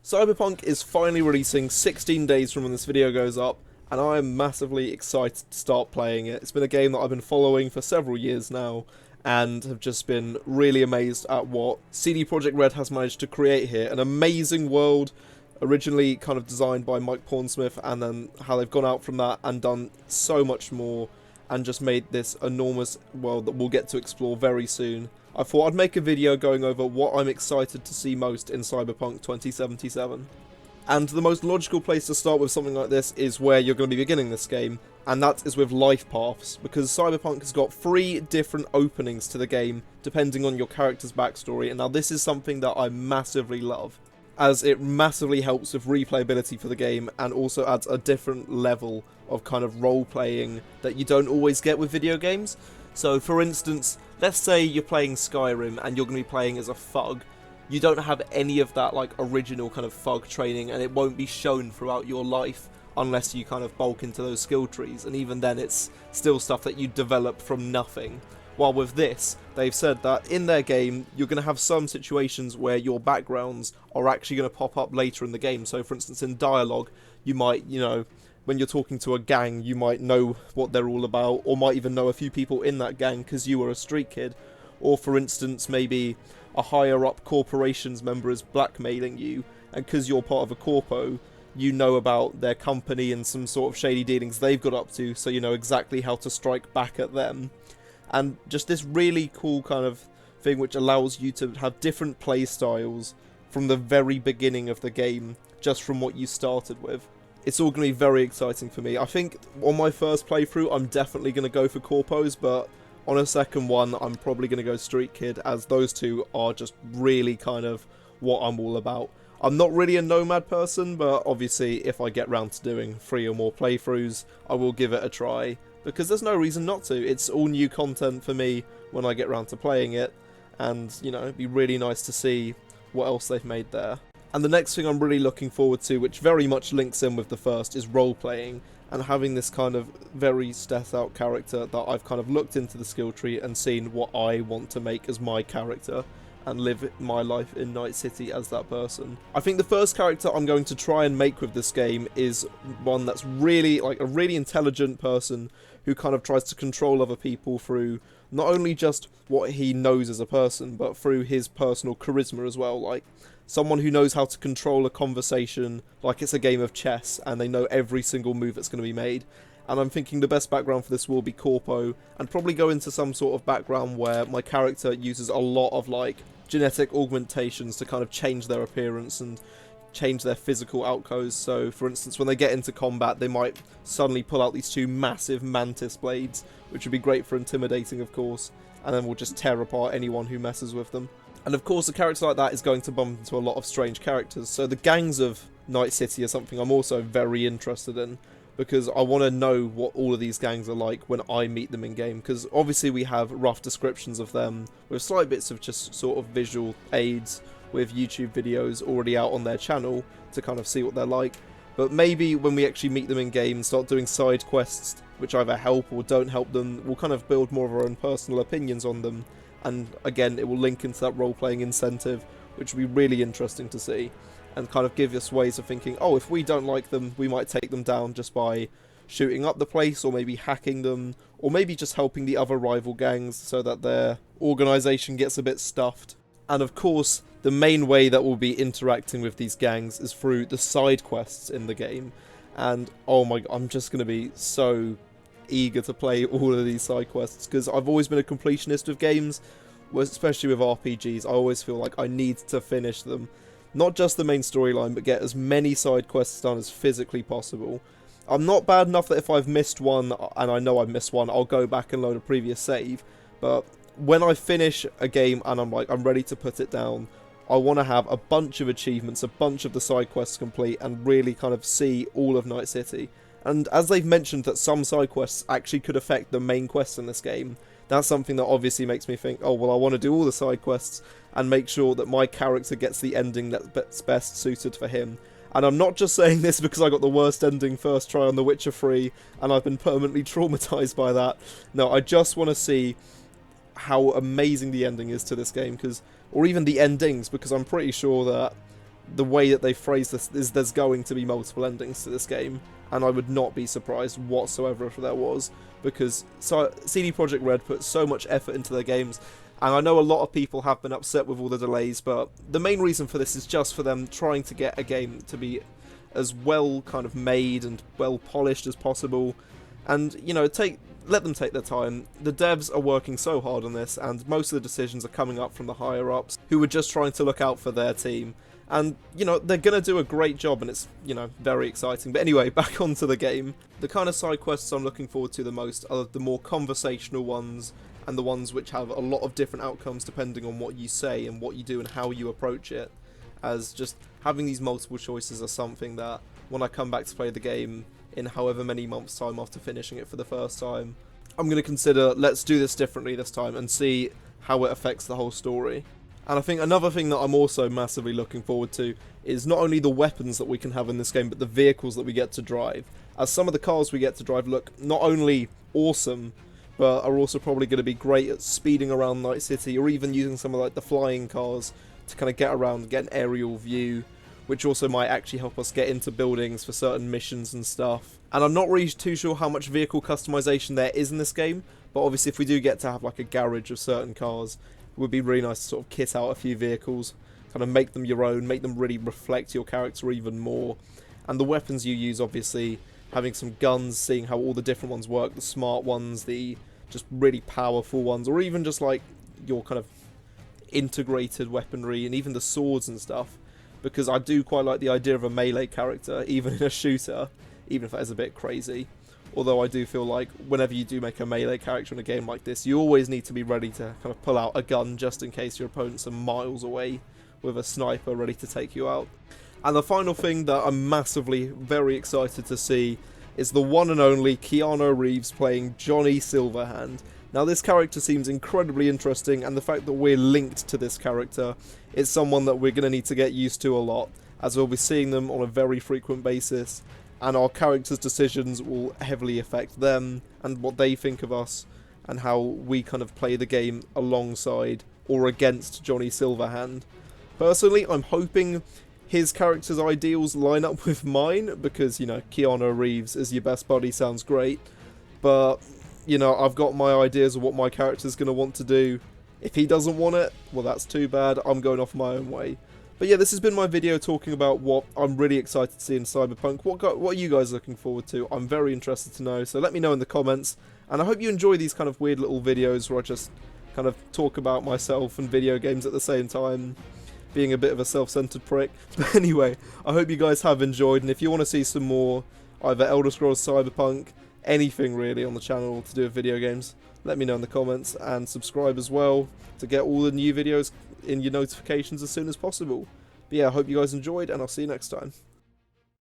Cyberpunk is finally releasing 16 days from when this video goes up, and I am massively excited to start playing it. It's been a game that I've been following for several years now, and have just been really amazed at what CD Projekt Red has managed to create here. An amazing world, originally kind of designed by Mike Pornsmouth, and then how they've gone out from that and done so much more, and just made this enormous world that we'll get to explore very soon. I thought I'd make a video going over what I'm excited to see most in Cyberpunk 2077. And the most logical place to start with something like this is where you're going to be beginning this game, and that is with life paths, because Cyberpunk has got 3 different openings to the game, depending on your character's backstory, and now this is something that I massively love, as it massively helps with replayability for the game, and also adds a different level of kind of role-playing that you don't always get with video games. So, for instance, let's say you're playing Skyrim and you're going to be playing as a thug. You don't have any of that like original kind of thug training, and it won't be shown throughout your life unless you kind of bulk into those skill trees, and even then it's still stuff that you develop from nothing. While with this, they've said that in their game, you're going to have some situations where your backgrounds are actually going to pop up later in the game. So, for instance, in dialogue, you might, when you're talking to a gang, you might know what they're all about, or might even know a few people in that gang because you were a street kid. Or, for instance, maybe a higher-up corporation's member is blackmailing you, and because you're part of a corpo, you know about their company and some sort of shady dealings they've got up to, so you know exactly how to strike back at them. And just this really cool kind of thing which allows you to have different play styles from the very beginning of the game, just from what you started with. It's all going to be very exciting for me. I think on my first playthrough, I'm definitely going to go for corpos, but on a second one, I'm probably going to go street kid, as those two are just really kind of what I'm all about. I'm not really a nomad person, but obviously if I get round to doing 3 or more playthroughs, I will give it a try, because there's no reason not to. It's all new content for me when I get round to playing it, and, it'd be really nice to see what else they've made there. And the next thing I'm really looking forward to, which very much links in with the first, is role-playing, and having this kind of very set-out character that I've kind of looked into the skill tree and seen what I want to make as my character, and live my life in Night City as that person. I think the first character I'm going to try and make with this game is one that's really, like, a really intelligent person who kind of tries to control other people through not only just what he knows as a person, but through his personal charisma as well. Like, someone who knows how to control a conversation like it's a game of chess, and they know every single move that's going to be made. And I'm thinking the best background for this will be corpo, and probably go into some sort of background where my character uses a lot of, like, genetic augmentations to kind of change their appearance and change their physical outgoes. So, for instance, when they get into combat, they might suddenly pull out these 2 massive mantis blades, which would be great for intimidating, of course, and then we'll just tear apart anyone who messes with them. And of course, a character like that is going to bump into a lot of strange characters, so the gangs of Night City are something I'm also very interested in, because I want to know what all of these gangs are like when I meet them in-game, because obviously we have rough descriptions of them, with slight bits of just sort of visual aids with YouTube videos already out on their channel to kind of see what they're like. But maybe when we actually meet them in-game and start doing side quests, which either help or don't help them, we'll kind of build more of our own personal opinions on them, and again, it will link into that role-playing incentive, which will be really interesting to see, and kind of give us ways of thinking, oh, if we don't like them, we might take them down just by shooting up the place, or maybe hacking them, or maybe just helping the other rival gangs so that their organisation gets a bit stuffed. And of course, the main way that we'll be interacting with these gangs is through the side quests in the game. And oh my god, I'm just going to be so eager to play all of these side quests, because I've always been a completionist with games, especially with RPGs. I always feel like I need to finish them. Not just the main storyline, but get as many side quests done as physically possible. I'm not bad enough that if I've missed one, and I know I've missed one, I'll go back and load a previous save, but when I finish a game and I'm ready to put it down, I want to have a bunch of achievements, a bunch of the side quests complete, and really kind of see all of Night City. And as they've mentioned that some side quests actually could affect the main quest in this game, that's something that obviously makes me think, oh, well, I want to do all the side quests and make sure that my character gets the ending that's best suited for him. And I'm not just saying this because I got the worst ending first try on The Witcher 3, and I've been permanently traumatized by that. No, I just want to see how amazing the ending is to this game, or even the endings, because I'm pretty sure that the way that they phrase this is there's going to be multiple endings to this game, and I would not be surprised whatsoever if there was, because CD Projekt Red put so much effort into their games, and I know a lot of people have been upset with all the delays, but the main reason for this is just for them trying to get a game to be as well kind of made and well polished as possible, and, you know, let them take their time. The devs are working so hard on this, and most of the decisions are coming up from the higher-ups, who are just trying to look out for their team. And, you know, they're going to do a great job, and it's, you know, very exciting. But anyway, back onto the game. The kind of side quests I'm looking forward to the most are the more conversational ones, and the ones which have a lot of different outcomes depending on what you say and what you do and how you approach it. As just having these multiple choices are something that, when I come back to play the game in however many months' time after finishing it for the first time, I'm going to consider, let's do this differently this time and see how it affects the whole story. And I think another thing that I'm also massively looking forward to is not only the weapons that we can have in this game, but the vehicles that we get to drive. As some of the cars we get to drive look not only awesome, but are also probably going to be great at speeding around Night City, or even using some of like the flying cars to kind of get around and get an aerial view, which also might actually help us get into buildings for certain missions and stuff. And I'm not really too sure how much vehicle customization there is in this game, but obviously if we do get to have like a garage of certain cars, it would be really nice to sort of kit out a few vehicles, kind of make them your own, make them really reflect your character even more. And the weapons you use, obviously, having some guns, seeing how all the different ones work, the smart ones, the just really powerful ones, or even just like your kind of integrated weaponry, and even the swords and stuff. Because I do quite like the idea of a melee character, even in a shooter, even if that is a bit crazy. Although I do feel like whenever you do make a melee character in a game like this, you always need to be ready to kind of pull out a gun just in case your opponents are miles away with a sniper ready to take you out. And the final thing that I'm massively very excited to see is the one and only Keanu Reeves playing Johnny Silverhand. Now this character seems incredibly interesting, and the fact that we're linked to this character is someone that we're going to need to get used to a lot, as we'll be seeing them on a very frequent basis, and our characters' decisions will heavily affect them and what they think of us, and how we kind of play the game alongside or against Johnny Silverhand. Personally, I'm hoping his character's ideals line up with mine, because, you know, Keanu Reeves as your best buddy sounds great, but, you know, I've got my ideas of what my character's going to want to do. If he doesn't want it, well, that's too bad. I'm going off my own way. But yeah, this has been my video talking about what I'm really excited to see in Cyberpunk. What are you guys looking forward to? I'm very interested to know, so let me know in the comments. And I hope you enjoy these kind of weird little videos where I just kind of talk about myself and video games at the same time, being a bit of a self-centered prick. But anyway, I hope you guys have enjoyed, and if you want to see some more either Elder Scrolls Cyberpunk, anything really on the channel to do with video games, let me know in the comments, and subscribe as well to get all the new videos in your notifications as soon as possible. But yeah, I hope you guys enjoyed, and I'll see you next time.